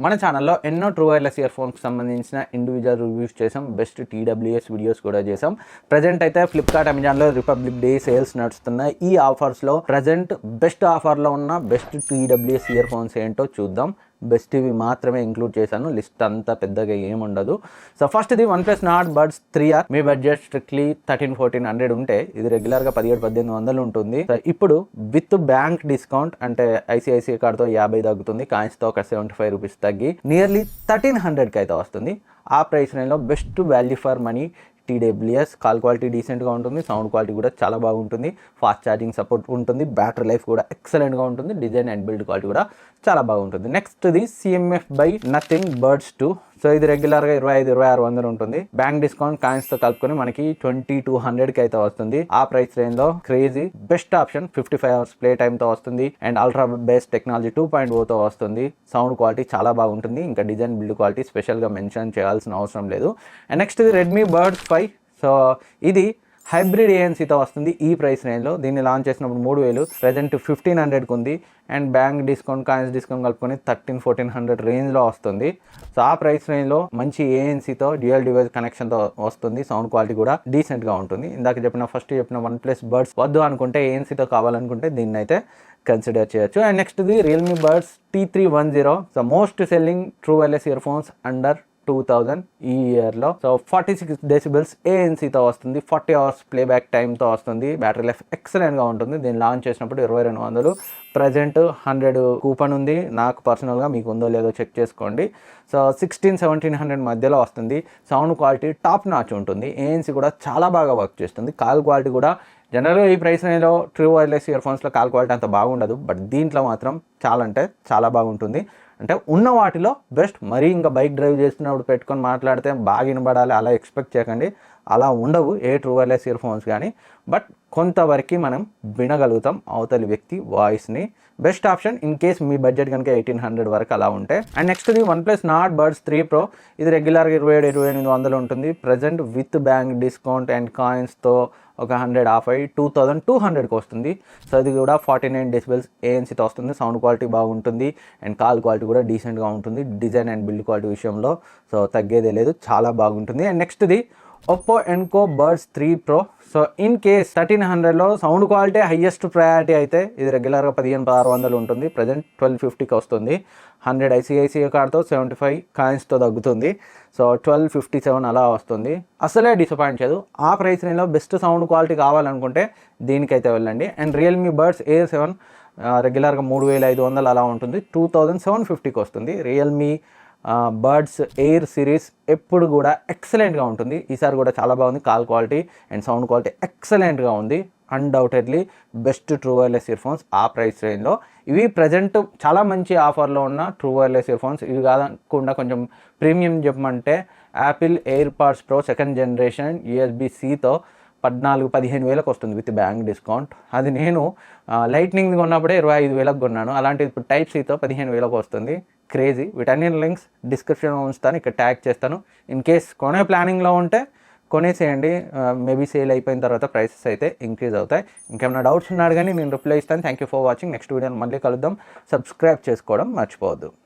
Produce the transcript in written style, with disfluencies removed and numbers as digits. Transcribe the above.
మన ఛానల్లో ఎన్నో ట్రూ వైర్లెస్ ఇయర్ ఫోన్స్కి సంబంధించిన ఇండివిజువల్ రివ్యూస్ చేసాం, బెస్ట్ టీడబ్ల్యూఎస్ వీడియోస్ కూడా చేసాం. ప్రజెంట్ అయితే ఫ్లిప్కార్ట్, అమెజాన్లో రిపబ్లిక్ డే సేల్స్ నడుస్తున్నాయి. ఈ ఆఫర్స్లో ప్రజెంట్ బెస్ట్ ఆఫర్లో ఉన్న బెస్ట్ టీడబ్ల్యూఎస్ ఇయర్ ఫోన్స్ ఏంటో చూద్దాం. బెస్ట్ ఇవి మాత్రమే ఇంక్లూడ్ చేశాను, లిస్ట్ అంతా పెద్దగా ఏముండదు. సో ఫస్ట్ ఇది OnePlus Nord Buds 3R. మీ బడ్జెట్ స్ట్రిక్ట్లీ 1300-1400 ఉంటే ఇది రెగ్యులర్గా 1700-1800 ఉంటుంది. సో ఇప్పుడు విత్ బ్యాంక్ డిస్కౌంట్ అంటే ఐసిఐసిఐ కార్డ్తో 50 తగ్గుతుంది, కాయిన్స్తో ఒక 75 రూపీస్ తగ్గి నియర్లీ 1300కి అయితే వస్తుంది. ఆ ప్రైస్ రేంజ్లో best value for money TWS. Call quality డీసెంట్గా ఉంటుంది, సౌండ్ క్వాలిటీ కూడా చాలా బాగుంటుంది, ఫాస్ట్ ఛార్జింగ్ సపోర్ట్ ఉంటుంది, బ్యాటరీ లైఫ్ కూడా ఎక్సలెంట్గా ఉంటుంది, డిజైన్ అండ్ బిల్డ్ క్వాలిటీ కూడా చాలా బాగుంటుంది. నెక్స్ట్ది CMF by nothing birds 2. So ఇది రెగ్యులర్గా 25-2600 ఉంటుంది. బ్యాంక్ డిస్కౌంట్ కాయిన్స్తో కలుపుకొని మనకి 2200కి అయితే వస్తుంది. ఆ ప్రైస్ రేంజ్లో crazy best option 55 hours play టైమ్తో వస్తుంది అండ్ అల్ట్రా బేస్ టెక్నాలజీ 2.0తో వస్తుంది. సౌండ్ క్వాలిటీ చాలా బాగుంటుంది, ఇంకా డిజైన్ బిల్డ్ క్వాలిటీ స్పెషల్గా మెన్షన్ చేయాల్సిన అవసరం లేదు. అండ్ నెక్స్ట్ ఇది రెడ్మీ బర్డ్స్ 5. సో ఇది హైబ్రిడ్ ఏఎన్సీతో వస్తుంది ఈ ప్రైస్ రేంజ్లో. దీన్ని లాంచ్ చేసినప్పుడు 3000, ప్రజెంట్ 1500కి ఉంది and bank discount coins discount కలుపుకొని 1300-1400 రేంజ్లో వస్తుంది. సో ఆ ప్రైస్ రేంజ్లో మంచి ఏఎన్సీతో డ్యూయల్ డివైస్ కనెక్షన్తో వస్తుంది. సౌండ్ క్వాలిటీ కూడా డీసెంట్గా ఉంటుంది. ఇందాక ఫస్ట్ చెప్పిన OnePlus Buds వద్దు అనుకుంటే, ఏఎన్సీతో కావాలనుకుంటే దీన్ని అయితే కన్సిడర్ చేయొచ్చు. అండ్ నెక్స్ట్ది Realme Buds T310. So most selling true wireless earphones under 2000 ఈ ఇయర్లో. సో 46 decibels ఏఎన్సీతో వస్తుంది, 40 hours ప్లేబ్యాక్ టైమ్తో వస్తుంది, బ్యాటరీ లైఫ్ ఎక్సలెంట్గా ఉంటుంది. దీన్ని లాంచ్ చేసినప్పుడు 2200, ప్రజెంట్ 100 కూపన్ ఉంది. నాకు పర్సనల్గా, మీకు ఉందో లేదో చెక్ చేసుకోండి. సో 1600-1700 మధ్యలో వస్తుంది. సౌండ్ క్వాలిటీ టాప్ నాచ్ ఉంటుంది, ఏఎన్సీ కూడా చాలా బాగా వర్క్ చేస్తుంది. కాల్ క్వాలిటీ కూడా జనరల్గా ఈ ప్రైస్ రేంజ్లో ట్రూ వైర్లెస్ ఇయర్ ఫోన్స్లో కాల్ క్వాలిటీ అంత బాగుండదు, బట్ దీంట్లో మాత్రం చాలా అంటే చాలా బాగుంటుంది. అంటే ఉన్న వాటిలో బెస్ట్. మరీ ఇంకా బైక్ డ్రైవ్ చేస్తున్నప్పుడు పెట్టుకొని మాట్లాడితే బాగా వినబడాలి అలా ఎక్స్పెక్ట్ చేయకండి, అలా ఉండవు ఏ ట్రూ వైర్లెస్ ఇయర్ ఫోన్స్ కానీ. బట్ కొంతవరకు మనం వినగలుగుతాం అవతలి వ్యక్తి వాయిస్ని. బెస్ట్ ఆప్షన్ ఇన్ కేస్ మీ బడ్జెట్ కనుక 1800 వరకు అలా ఉంటే. అండ్ నెక్స్ట్ ఇది OnePlus Nord Buds 3 Pro. ఇది రెగ్యులర్గా 27-2800 ఉంటుంది, present with bank discount and కాయిన్స్తో ఒక 100 ఆఫ్ అయ్యి 2200కి వస్తుంది. సో ఇది కూడా 49 decibels ఏఎన్సీతో వస్తుంది. సౌండ్ క్వాలిటీ బాగుంటుంది అండ్ కాల్ క్వాలిటీ కూడా డీసెంట్గా ఉంటుంది, డిజైన్ అండ్ బిల్డ్ క్వాలిటీ విషయంలో సో తగ్గేదే లేదు, చాలా బాగుంటుంది. అండ్ నెక్స్ట్ది Oppo Enco Buds 3 Pro. So in case 1300లో సౌండ్ క్వాలిటీ హైయెస్ట్ ప్రయారిటీ అయితే ఇది రెగ్యులర్గా 15,600 ఉంటుంది, ప్రజెంట్ 1250కి వస్తుంది. 100 ఐసిఐసిఐ కార్డ్తో 75 కాయిన్స్తో తగ్గుతుంది. సో 1257 అలా వస్తుంది. అసలే డిసప్పాయింట్ చేయదు. ఆ ప్రైస్ రేంజ్లో బెస్ట్ సౌండ్ క్వాలిటీ కావాలనుకుంటే దీనికైతే వెళ్ళండి. అండ్ రియల్మీ బర్డ్స్ A7 రెగ్యులర్గా 3500 అలా ఉంటుంది, 2750కి వస్తుంది. రియల్మీ బర్డ్స్ ఎయిర్ సిరీస్ ఎప్పుడు కూడా ఎక్సలెంట్గా ఉంటుంది, ఈసారి కూడా చాలా బాగుంది. Call quality and sound quality ఎక్సలెంట్గా ఉంది. Undoubtedly best true wireless ear phones ఆ ప్రైస్ రేంజ్లో. ఇవి ప్రజెంట్ చాలా మంచి ఆఫర్లో ఉన్న ట్రూ వైర్లెస్ ఇయర్ ఫోన్స్. ఇవి కాకుండా కొంచెం ప్రీమియం చెప్పమంటే Apple AirPods pro 2nd generation USB-Cతో 14-15 వేలకు వస్తుంది విత్ బ్యాంక్ డిస్కౌంట్. అది నేను లైట్నింగ్ కొన్నప్పుడే 25,000కి కొన్నాను, అలాంటిది ఇప్పుడు Type-C తో 15,000కి వస్తుంది. క్రేజీ. వీటన్ని లింక్స్ డిస్క్రిప్షన్లో ఉంచుతాను, ఇక్కడ ట్యాగ్ చేస్తాను. ఇన్ కేస్ కొనే ప్లానింగ్లో ఉంటే కొనేసేయండి, మేబీ సేల్ అయిపోయిన తర్వాత ప్రైసెస్ అయితే ఇంక్రీజ్ అవుతాయి. ఇంకేమైనా డౌట్స్ ఉన్నాడు కానీ నేను రిప్లై ఇస్తాను. Thank you for watching. Next వీడియోని మళ్ళీ కలుద్దాం. సబ్స్క్రైబ్ చేసుకోవడం మర్చిపోవద్దు.